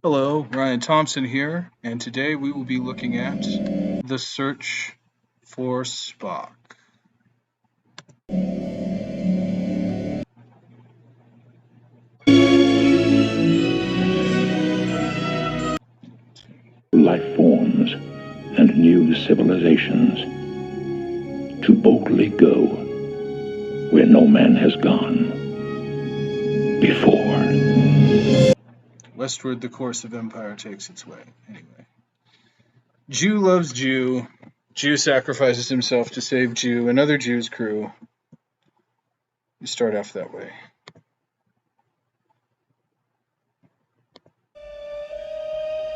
Hello, Ryan Thompson here, and today we will be looking at The Search for Spock. Life forms and new civilizations to boldly go where no man has gone before. Westward, the course of empire takes its way. Anyway, Jew loves Jew. Jew sacrifices himself to save Jew, another Jew's crew. You start off that way.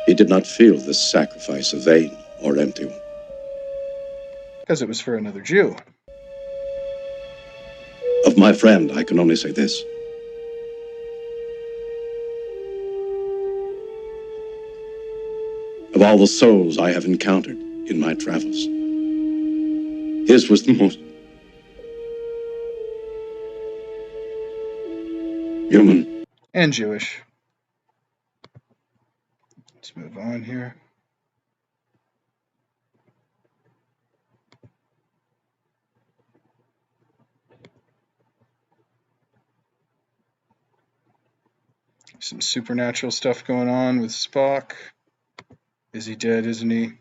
He did not feel this sacrifice a vain or empty one. Because it was for another Jew. Of my friend, I can only say this. Of all the souls I have encountered in my travels, his was the most human. And Jewish. Let's move on here. Some supernatural stuff going on with Spock. Is he dead, isn't he?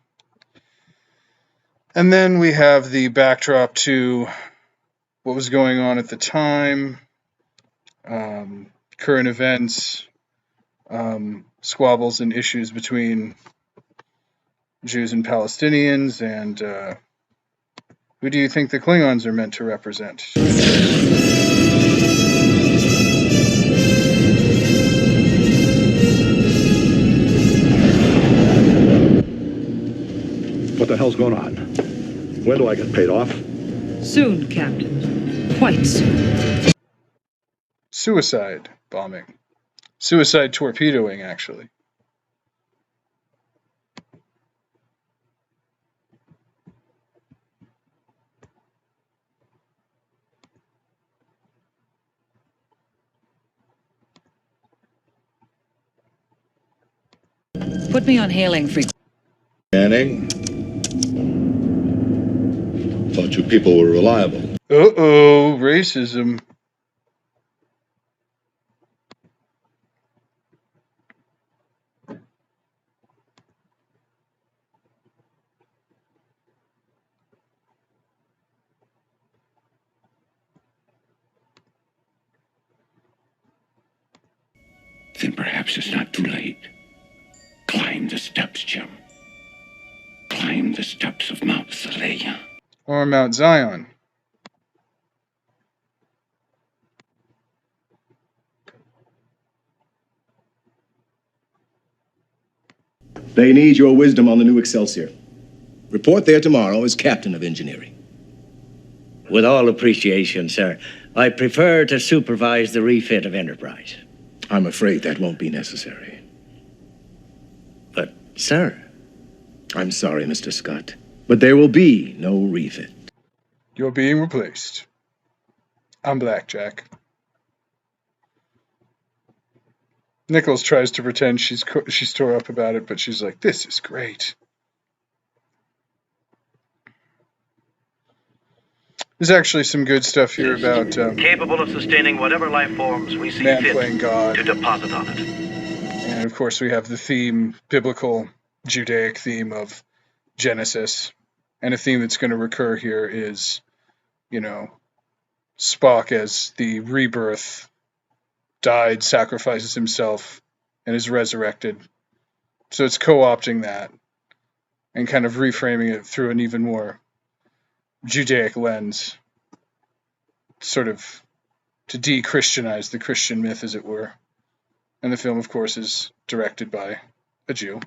And then we have the backdrop to what was going on at the time, current events, squabbles and issues between Jews and Palestinians, and who do you think the Klingons are meant to represent? What the hell's going on? When do I get paid off? Soon, Captain. Quite soon. Suicide bombing. Suicide torpedoing, actually. Put me on hailing frequency. Manning. Thought you people were reliable. Uh-oh, racism. Then perhaps it's not too late. Climb the steps, Jim. Climb the steps of Mount Saleya. Or Mount Zion. They need your wisdom on the new Excelsior. Report there tomorrow as captain of engineering. With all appreciation, sir, I prefer to supervise the refit of Enterprise. I'm afraid that won't be necessary. But, sir... I'm sorry, Mr. Scott, but there will be no refit. You're being replaced. I'm Blackjack. Nichols tries to pretend she's tore up about it, but she's like, this is great. There's actually some good stuff here about capable of sustaining whatever life forms we see man fit playing God. to deposit on it. And of course we have the theme, biblical Judaic theme of Genesis. And a theme that's going to recur here is, you know, Spock as the rebirth, died, sacrifices himself, and is resurrected. So it's co-opting that and kind of reframing it through an even more Judaic lens, sort of to de-Christianize the Christian myth, as it were. And the film, of course, is directed by a Jew.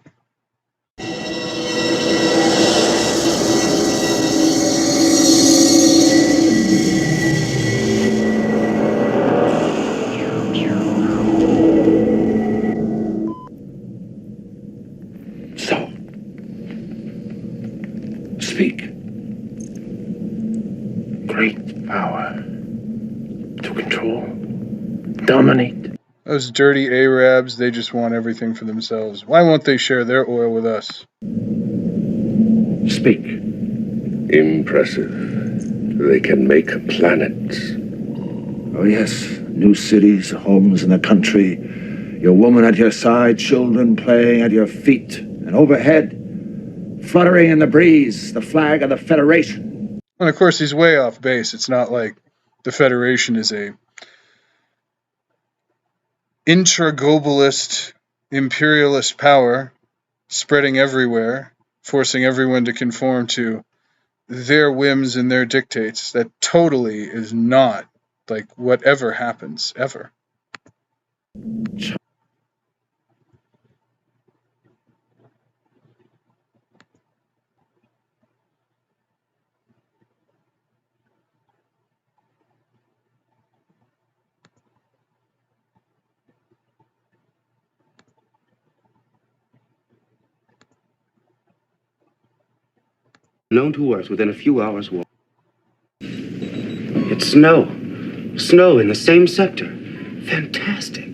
So, speak. Great power to control, dominate. That Those dirty Arabs, they just want everything for themselves. Why won't they share their oil with us? Speak. Impressive. They can make planets. Oh, yes. New cities, homes in the country. Your woman at your side, children playing at your feet. And overhead, fluttering in the breeze, the flag of the Federation. And of course, he's way off base. It's not like the Federation is a intra-globalist, imperialist power spreading everywhere, forcing everyone to conform to their whims and their dictates. That totally is not like whatever happens ever. Known to Earth within a few hours' walk. It's snow. Snow in the same sector. Fantastic.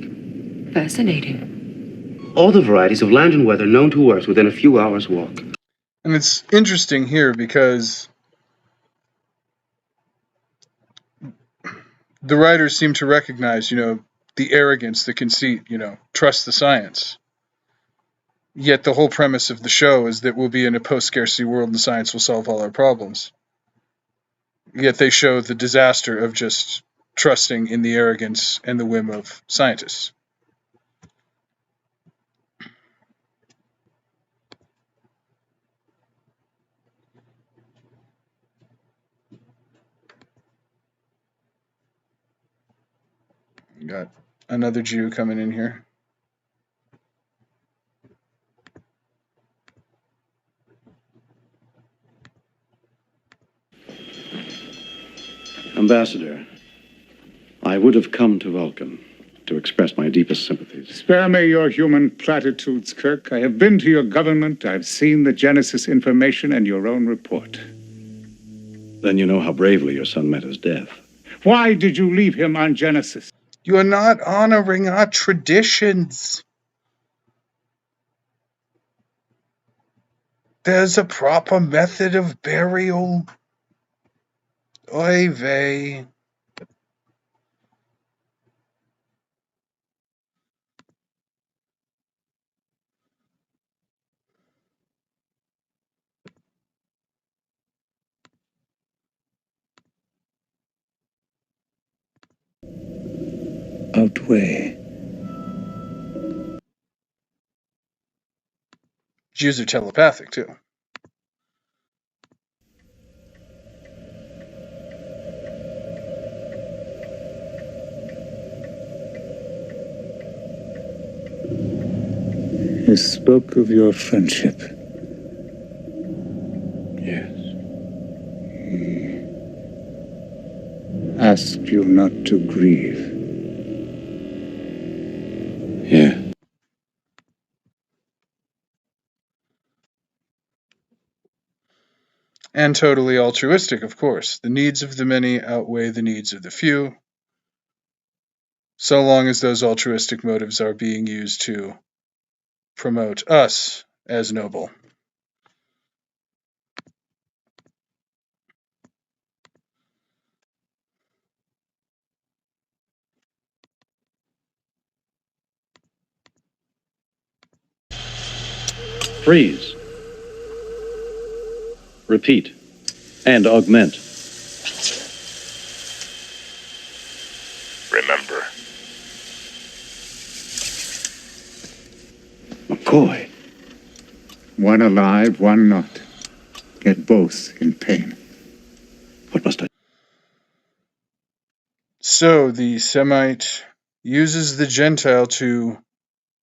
Fascinating. All the varieties of land and weather known to Earth within a few hours' walk. And it's interesting here because the writers seem to recognize, the arrogance, the conceit, trust the science. Yet the whole premise of the show is that we'll be in a post-scarcity world and science will solve all our problems. Yet they show the disaster of just trusting in the arrogance and the whim of scientists. Got another Jew coming in here. Ambassador, I would have come to Vulcan to express my deepest sympathies. Spare me your human platitudes, Kirk. I have been to your government. I've seen the Genesis information and your own report. Then you know how bravely your son met his death. Why did you leave him on Genesis? You are not honoring our traditions. There's a proper method of burial. Oy vey. Outweigh. Jews are telepathic, too. He spoke of your friendship. Yes. He asked you not to grieve. Yeah. And totally altruistic, of course. The needs of the many outweigh the needs of the few, so long as those altruistic motives are being used to promote us as noble. Freeze. Repeat. And augment. Remember. McCoy. One alive, one not. Yet both in pain. What must I... So the Semite uses the Gentile to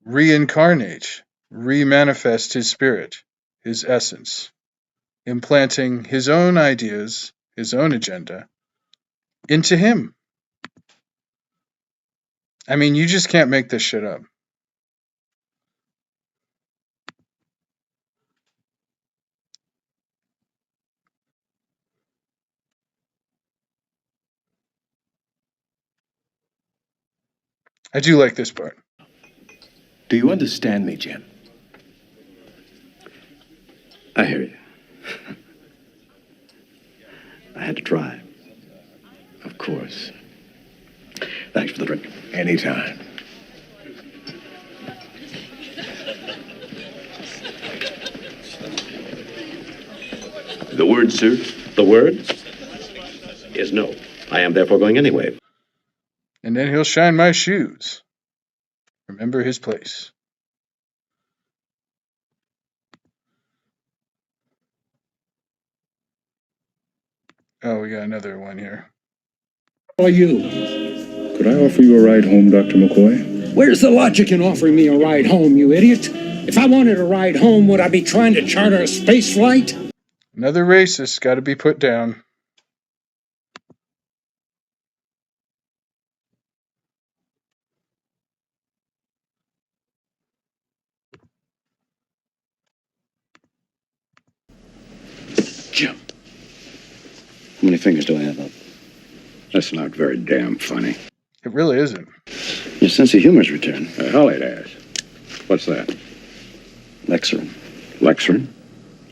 reincarnate, remanifest his spirit, his essence, implanting his own ideas, his own agenda, into him. I mean, you just can't make this shit up. I do like this part. Do you understand me, Jim? I hear you. I had to try. Of course. Thanks for the drink. Anytime. The word, sir? The word is no. I am therefore going anyway. And then he'll shine my shoes. Remember his place. Oh, we got another one here. How are you? Could I offer you a ride home, Dr. McCoy? Where's the logic in offering me a ride home, you idiot? If I wanted a ride home, would I be trying to charter a space flight? Another racist got to be put down. Jim. How many fingers do I have up? That's not very damn funny. It really isn't. Your sense of humor's returned. Hell it has. What's that? Lecturing. Lecturing?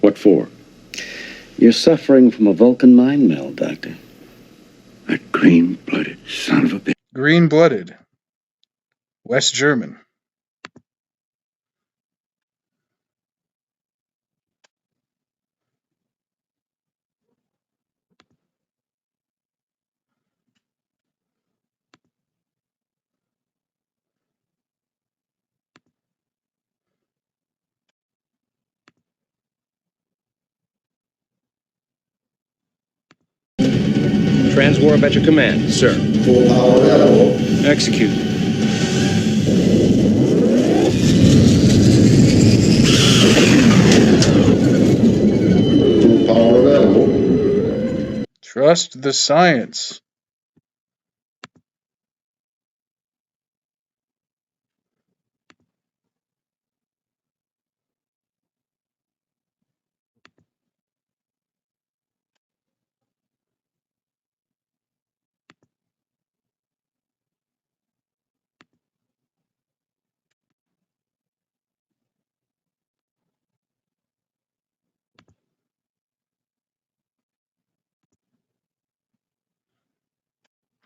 What for? You're suffering from a Vulcan mind meld, Doctor. That green-blooded son of a bitch. Green-blooded. West German. Transwarp at your command, sir. Full power available. Execute. Full power available. Trust the science.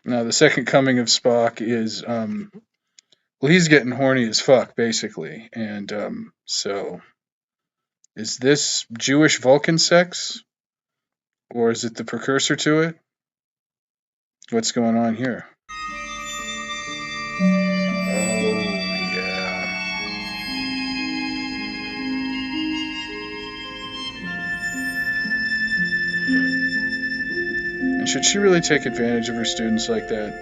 Now, the second coming of Spock is, well, he's getting horny as fuck, basically. And so, is this Jewish Vulcan sex? Or is it the precursor to it? What's going on here? Oh, yeah. And should she really take advantage of her students like that?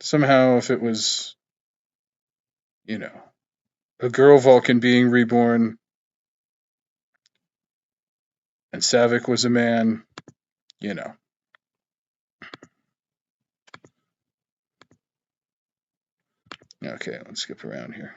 Somehow, if it was, a girl Vulcan being reborn, and Savick was a man, Okay, let's skip around here.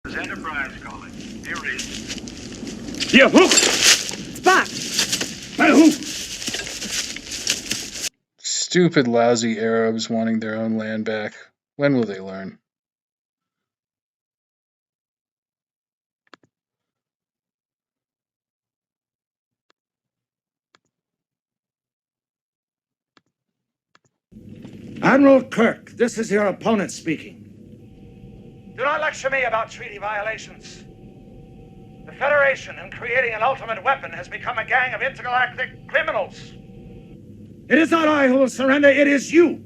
Is Enterprise calling? Here is. Yeah, who? Spock! Who? Stupid, lousy Arabs wanting their own land back. When will they learn? Admiral Kirk, this is your opponent speaking. Do not lecture me about treaty violations. The Federation, in creating an ultimate weapon, has become a gang of intergalactic criminals. It is not I who will surrender, it is you.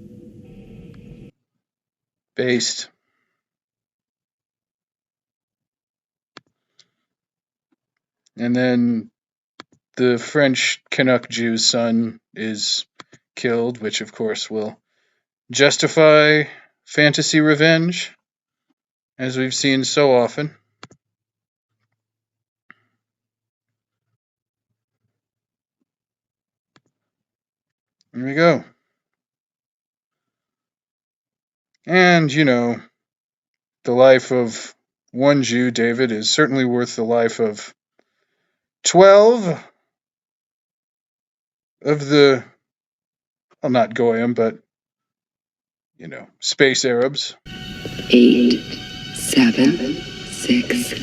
Based. And then the French Canuck Jew's son is killed, which of course will justify fantasy revenge, as we've seen so often. There we go. And, the life of one Jew, David, is certainly worth the life of 12 of the, well, not Goyim, but, space Arabs. 8, 7, 6,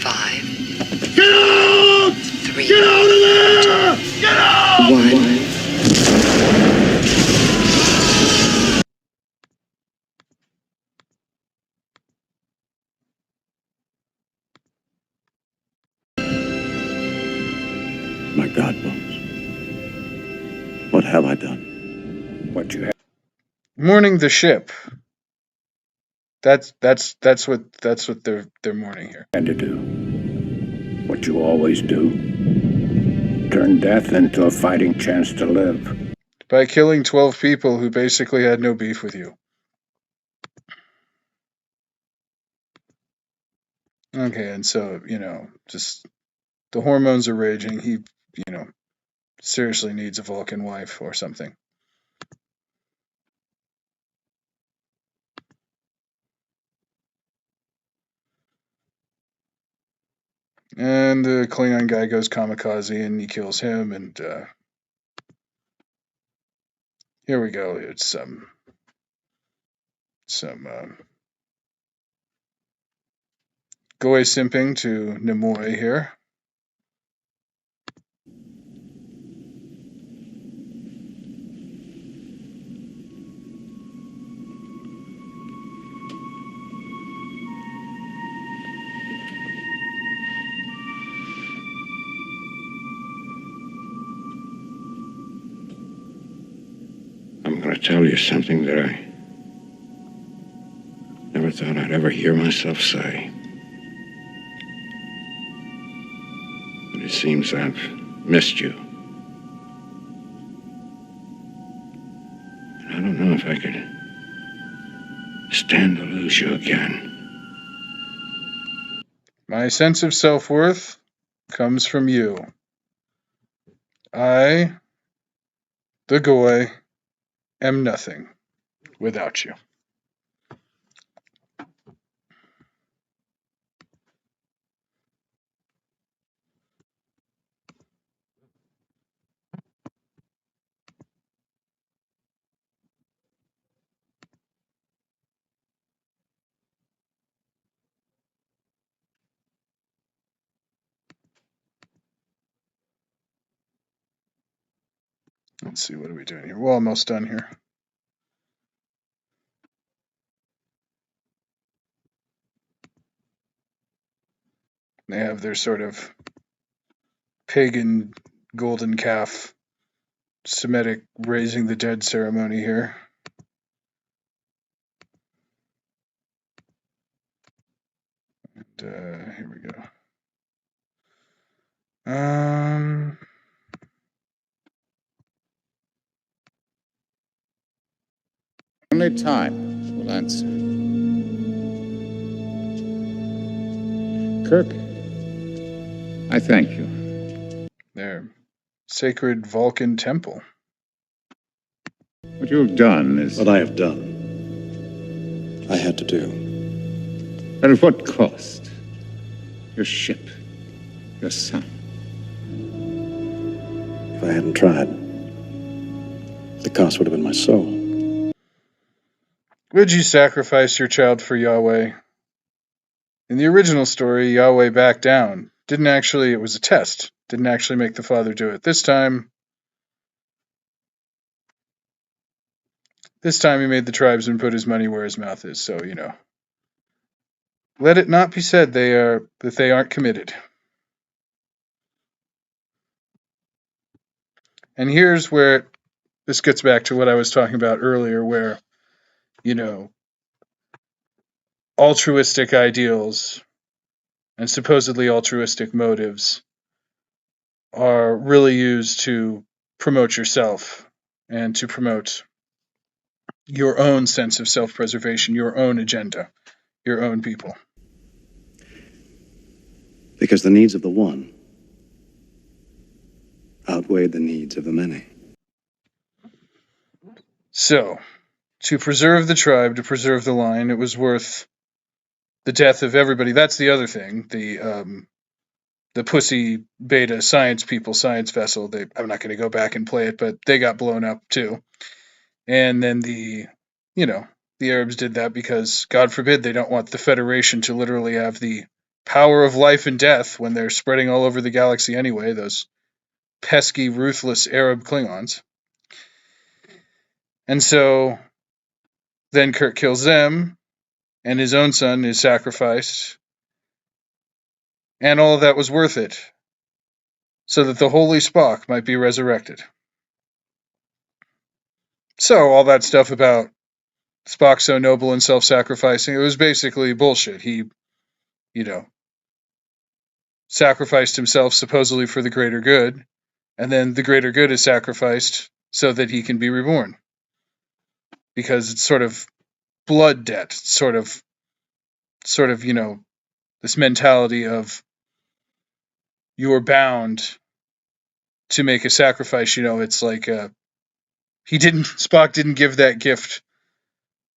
5. Get out! 3. Get out of there! Get out! 1. My God, Bones. What have I done? What you have. Mourning the ship. That's what they're mourning here. And to do what you always do. Turn death into a fighting chance to live. By killing 12 people who basically had no beef with you. Okay, and so, just the hormones are raging. He, seriously needs a Vulcan wife or something. And the Klingon guy goes kamikaze and he kills him, and here we go. It's some Goy simping to Nimoy here. I'm going to tell you something that I never thought I'd ever hear myself say. But it seems I've missed you. And I don't know if I could stand to lose you again. My sense of self-worth comes from you. I, the Goy, am nothing without you. Let's see, what are we doing here? We're almost done here. They have their sort of pagan golden calf Semitic raising the dead ceremony here. And here we go. Only time will answer. Kirk, I thank you. Their sacred Vulcan temple. What you've done is... What I have done, I had to do. But at what cost? Your ship, your son. If I hadn't tried, the cost would have been my soul. Would you sacrifice your child for Yahweh? In the original story, Yahweh backed down. It was a test. Didn't actually make the father do it. This time he made the tribesman put his money where his mouth is. So, let it not be said that they aren't committed. And here's where this gets back to what I was talking about earlier, where, altruistic ideals and supposedly altruistic motives are really used to promote yourself and to promote your own sense of self-preservation, your own agenda, your own people. Because the needs of the one outweighed the needs of the many. So, to preserve the tribe, to preserve the line, it was worth the death of everybody. That's the other thing. The the Pussy Beta science people, science vessel. I'm not going to go back and play it, but they got blown up too. And then the Arabs did that because, God forbid, they don't want the Federation to literally have the power of life and death when they're spreading all over the galaxy anyway, those pesky, ruthless Arab Klingons. And so then Kirk kills them, and his own son is sacrificed, and all of that was worth it, so that the holy Spock might be resurrected. So all that stuff about Spock so noble and self-sacrificing, it was basically bullshit. He, sacrificed himself supposedly for the greater good, and then the greater good is sacrificed so that he can be reborn. Because it's sort of blood debt, sort of, this mentality of you're bound to make a sacrifice. It's like Spock didn't give that gift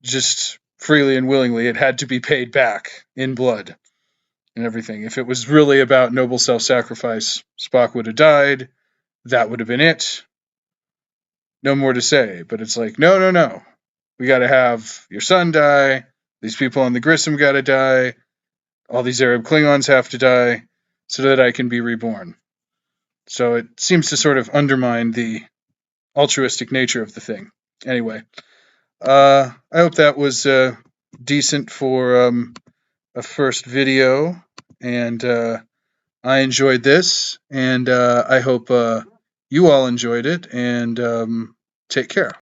just freely and willingly. It had to be paid back in blood and everything. If it was really about noble self-sacrifice, Spock would have died. That would have been it. No more to say. But it's like, no. We got to have your son die. These people on the Grissom got to die. All these Arab Klingons have to die so that I can be reborn. So it seems to sort of undermine the altruistic nature of the thing. Anyway, I hope that was decent for a first video, and I enjoyed this, and I hope you all enjoyed it, and take care.